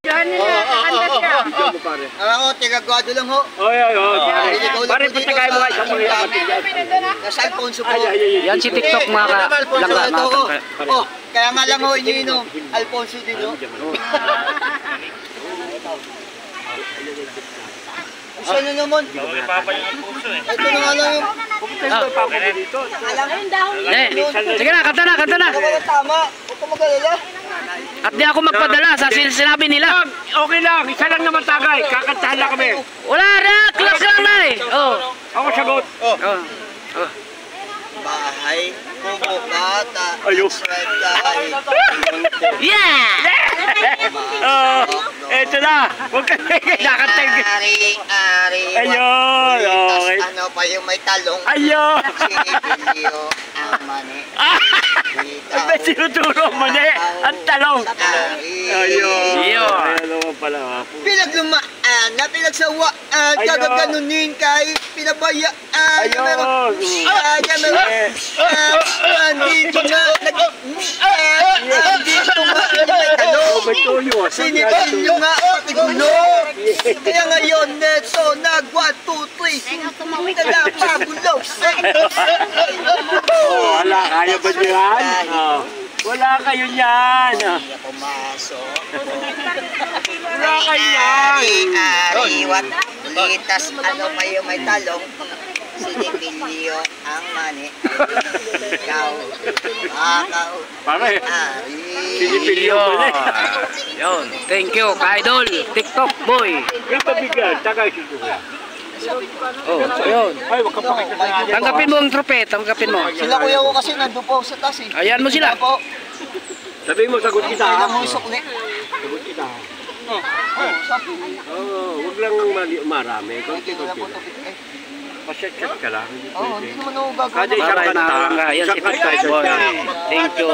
Yan niya, kakanta siya. Ako, tiga-guado lang ho. Pare, patagay mo kayo sa mga Nasa Alfonso po. Yan si TikTok mga kalangga. Oh, kaya nga lang ho, iniinom. Alfonso din ho. Isa na naman. Ito na nga lang yung... Sige na, kanta na, kanta na. Tama. Huwag ka mag-alala. At di ako magpadala sa sinabi nila. Okay lang, isa lang naman tagay. Kakantahan lang kami. Wala na, class lang na eh. Oh. Ako sagot. Bahay, kubo, bata, Ayun. Yeah! Eto na. Huwag ka nakantay. Ari. Ayun. Okay. Ano pa yung may talong? Ayun. Sinibilyo ang mani. May sinuturo mo na eh. Ang talong. Ayun. Ayun. Ayun naman pala. Pinaglumaan na pinagsawaan, gagaganunin kahit pinabayaan. Ayun. Andito nga, andito nga, may talong. Sinibilyo nga, pati gulo. Kaya ngayon, neto, nag 1, 2, 3, dala pa, bulog. Wala, kaya ba yan? Wala kayo yan. Pumasok. Wala kayo yan. Ariwat, litas, ano pa yung may talong. Sinipilyo ang mani. Ikaw, akaw, Pare, ari. sinipilyo mo na. Yun. Thank you, ka-idol. TikTok boy. Yung pabigan, tagay siguro. Oh, ayun. Ay, wag ka pakita sa akin. Tanggapin mo ang trope, tanggapin mo. Sila kuya ko kasi nandun po sa taas eh. Ayan mo sila. Po, Sabihin mo, sagot kita. kailan mo isukli. Sagot kita. Sabi. Wag lang marami. Konti-konti. Pasyat-syat ka lang. Hindi naman ako gagawin. Kada isang Bye-bye, mga kanta. kalangga. Yan si Isang kanta, TikTok isang boy. kanta. Thank you.